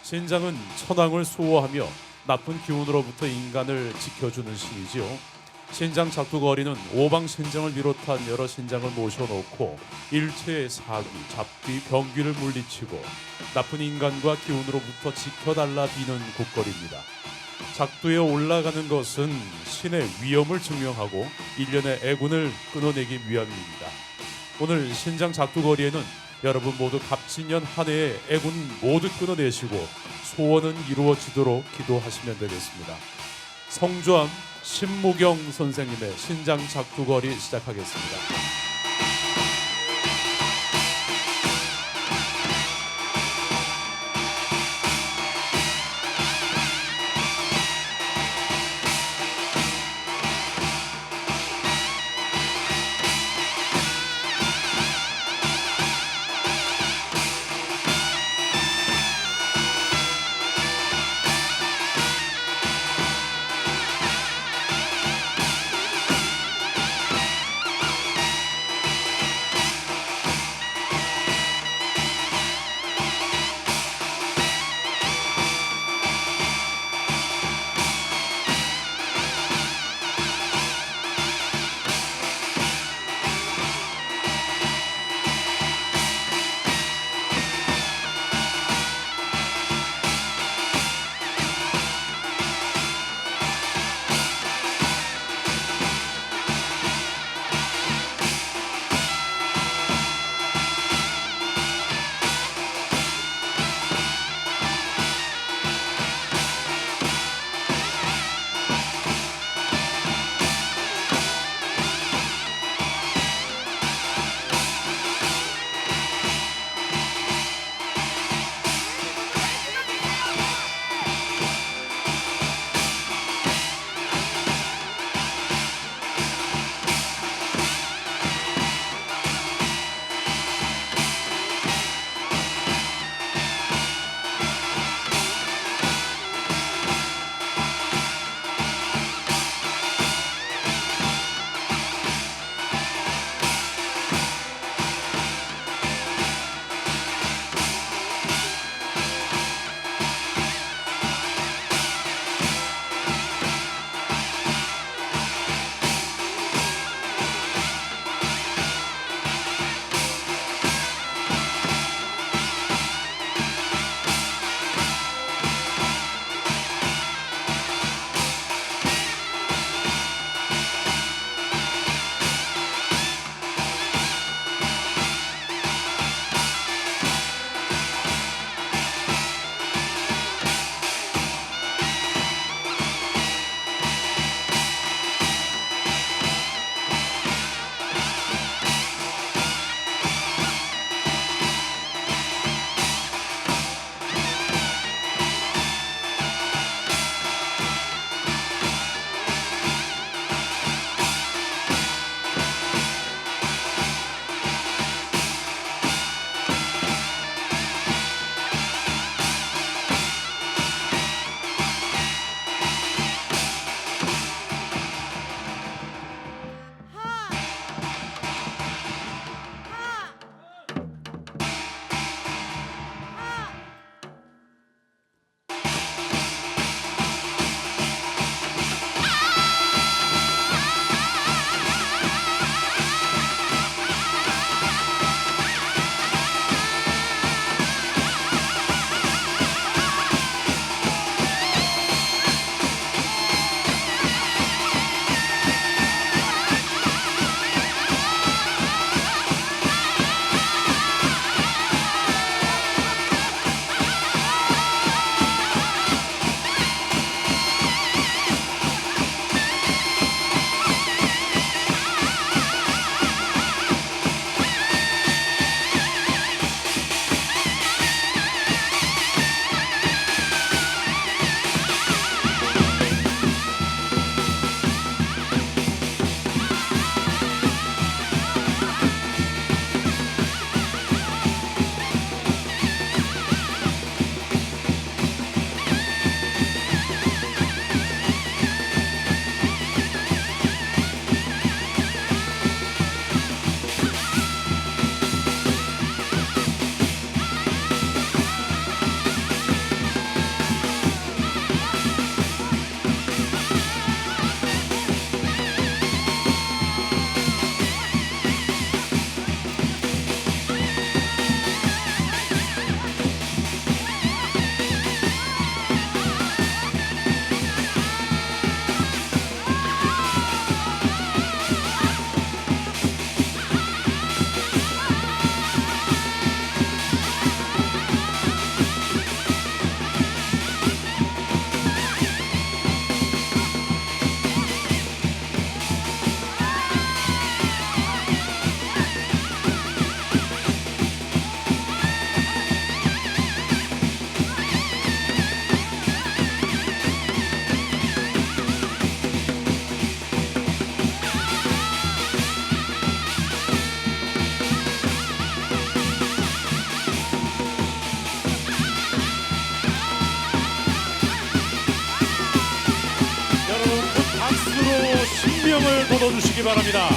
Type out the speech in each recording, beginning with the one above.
신장은 천황을 수호하며 나쁜 기운으로부터 인간을 지켜주는 신이지요. 신장 작두거리는 오방신장을 비롯한 여러 신장을 모셔놓고 일체의 사기, 잡귀, 병귀를 물리치고 나쁜 인간과 기운으로부터 지켜달라 비는 국거리입니다. 작두에 올라가는 것은 신의 위엄을 증명하고 일련의 애군을 끊어내기 위함입니다. 오늘 신장 작두거리에는 여러분 모두 갑진년 한 해의 애군 모두 끊어내시고 소원은 이루어지도록 기도하시면 되겠습니다. 성조암 신무경 선생님의 신장 작두거리 시작하겠습니다. 박수로 신명을 돋워주시기 바랍니다.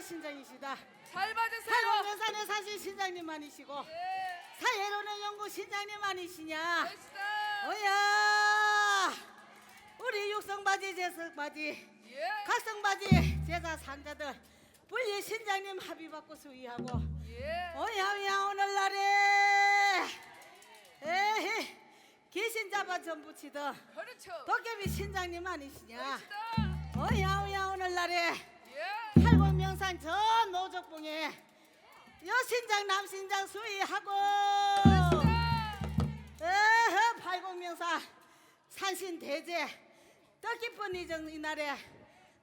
신장이시다. 잘 받으세요. 팔공면산에 사신 신장님만이시고 예. 사예로는 연구 신장님만이시냐. 멋있다. 어야 우리 육성바지 제석바지 예. 각성바지 제사 상자들 분리 신장님 합의받고 수의하고 예. 어야야 오늘날에 에헤 귀신 잡아 전부치던 그렇죠. 도깨비 신장님 아니시냐. 멋있다. 어야 오늘날에 예. 팔공명산 저 노적봉에 여신장 남신장 수의하고 팔공명산 산신대제 뜻깊은 이날에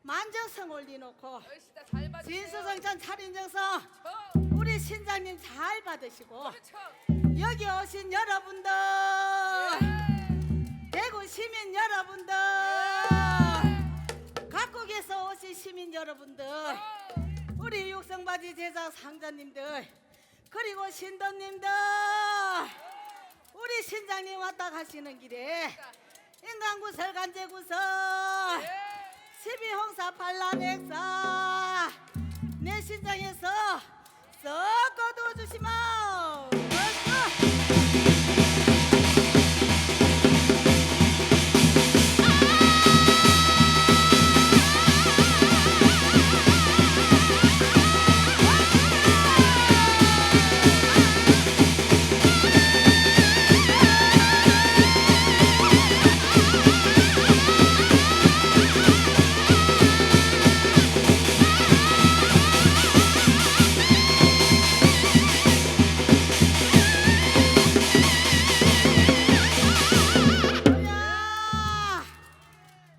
만정성 올려놓고 멋있다. 잘 받으세요. 진수성찬 차린정성 저. 우리 신장님 잘 받으시고 그렇죠. 여기 오신 여러분들 예. 대구 시민 여러분들 각국에서 오신 시민 여러분들 우리 육성바지 제자 상자님들 그리고 신도님들 우리 신장님 왔다 가시는 길에 인간구설 간제구설 예. 12홍사 반란액사 내 신장에서 썩 거두어주시마.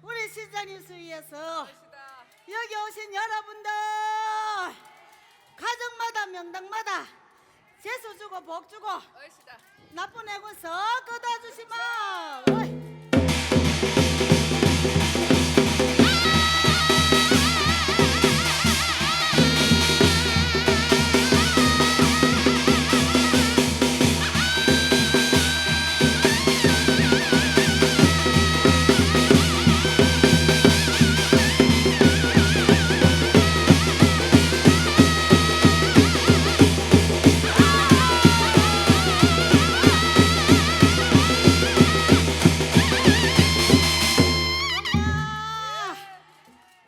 우리 신장님 수위에서 멋있다. 여기 오신 여러분들 가정마다 명당마다 재수 주고 복 주고 멋있다. 나쁜 애군 썩 걷어주시마.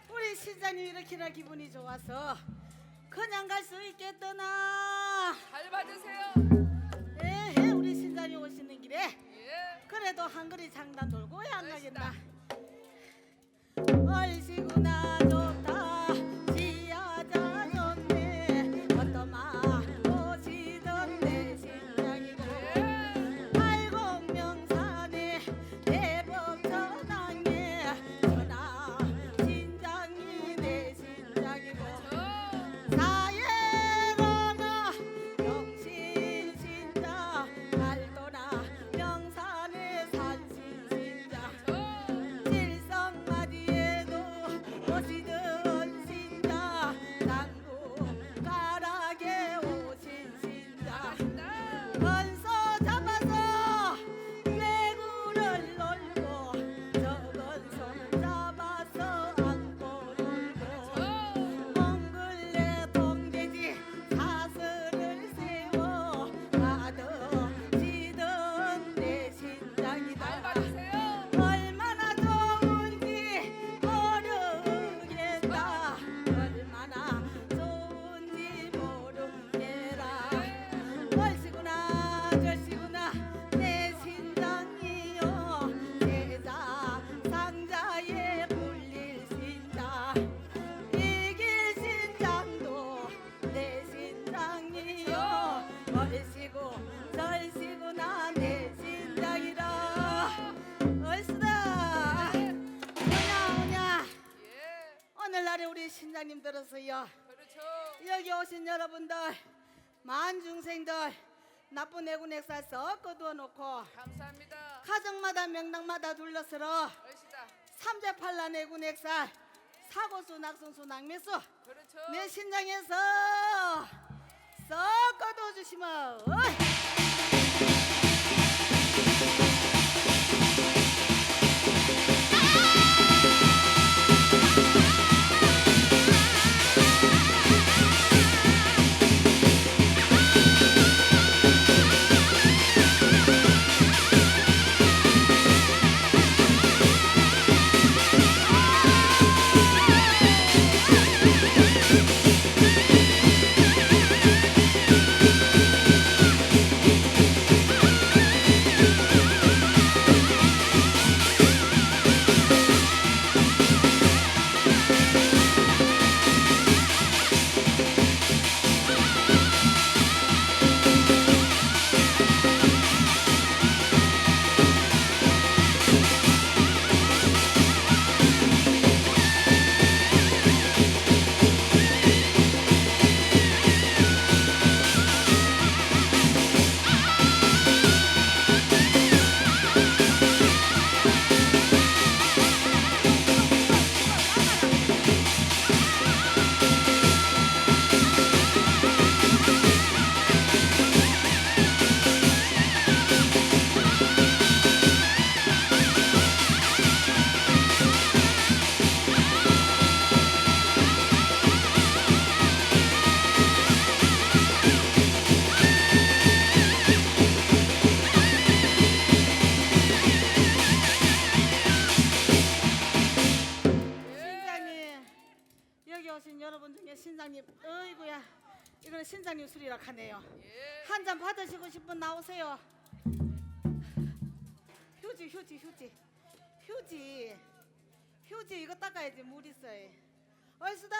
우리 신장님 이렇게나 기분이 좋아서 그냥 갈 수 있겠더나. 잘 받으세요. 에헤 우리 신장님 오시는 길에 예. 그래도 한 그리 장단 돌고 안 가겠나. 멋있다. 얼씨구나 좋다 지하자 좋네 어떠마 오시던 내 신장이고 예. 팔공명산에 대법전항에 전하 신장이 내 신장이고 저. 사예거나 영신신자 달도나 명산의 산신신자 저. 질성마디에도 오시던 신자 당구 가락에 오신 신자 멋있다. 건서 잡아서 외구를 놀고 적은 손 잡아서 안고 놀고 저. 몽글레 동돼지 사슬을 세워 가득지던 내 잘 신장이다. 받으세요. 얼마나 좋은지 모르겠다. 얼마나 좋은지 모르겠라. 얼씨구나 절씨구나 내 신장이요 제자 상자에 불릴 신장 이길 신장도 내 신장이요 얼씨구 절씨구나 내 신장이라. 얼씨다 오냐 예. 오늘날에 우리 신장님 들었어요. 그렇죠. 여기 오신 여러분들 만중생들 나쁜 애군 액사 썩 거두어 놓고 감사합니다. 가정마다 명당마다 둘러서러 멋있다. 삼재팔란 애군 액살 사고수 낙성수 낙매수 그렇죠. 내 신장에서 썩 거두어 주시면 여러분 중에 신장님, 어이구야, 이거는 신장님 술이라 하네요. 예. 한 잔 받으시고 싶은 나오세요. 휴지 이거 닦아야지 물 있어요. 얼쑤다.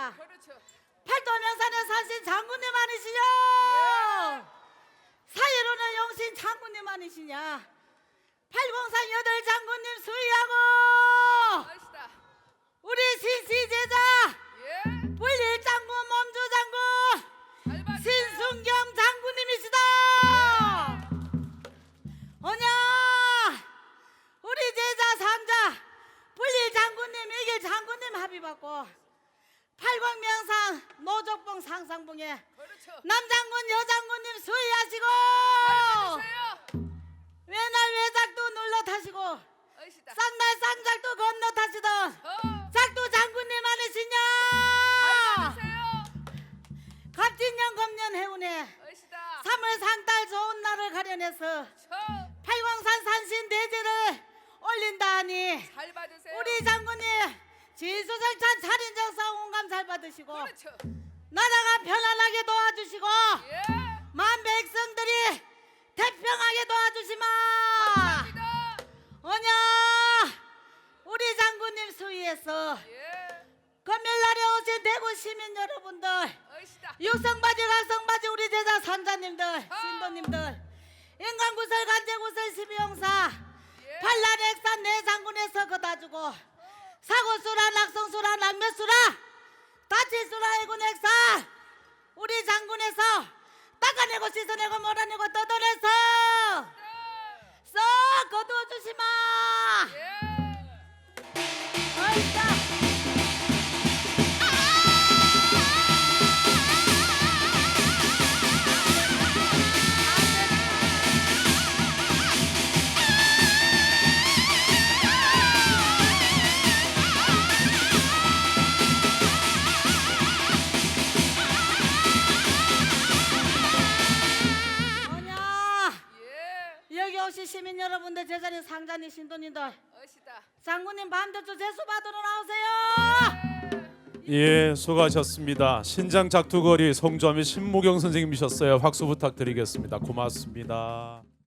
아니시냐? 그렇죠. 팔도명산에 사신 장군님 아니시냐? 사이로는 영신 장군님 아니시냐? 803 여덟 장군님 수위하고 멋있다. 우리 신씨 제자 예. 불일 장군 몸주 장군 잘 봐주세요. 신순경 장군님이시다. 오냐 우리 제자 삼자 불일 장군님 이길 장군님 합의받고 팔광명상 노적봉 상상봉에 그렇죠. 남장군 여장군님 수위하시고 봐주세요. 외날 외작도 눌러 타시고 멋있다. 쌍날 쌍작도 건너 타시던 작두 장군님 아니시냐? 봐주세요. 갑진년 검년 해운에 멋있다. 3월 상달 좋은 날을 가려내서 팔광산 산신 대제를 올린다니 잘 봐주세요. 우리 장군님 지수정찬 차린정사 온감 잘 받으시고 그렇죠. 나라가 편안하게 도와주시고 예. 만 백성들이 태평하게 도와주시마. 감사합니다. 오냐 우리 장군님 수위에서 예. 금요일날에 오신 대구 시민 여러분들 멋있다. 육성바지 각성바지 우리 제자 선자님들 신도님들 인간구설 간제구설 12용사 예. 팔란액산 내장군에서 거다주고 사고수라 낙성수라 낙몇수라 다칠수라 해군액산 우리 장군에서 닦아내고 씻어내고 몰아내고 뜯어내서 썩 거두어주시마. 예. 어이다. 예. 여기 오신 시민 여러분들 제자리 상자님 신도님들 멋있다. 장군님 밤대주 제수 받으러 나오세요. 예, 수고하셨습니다. 신장 작두거리 성주함의 신무경 선생님이셨어요. 박수 부탁드리겠습니다. 고맙습니다.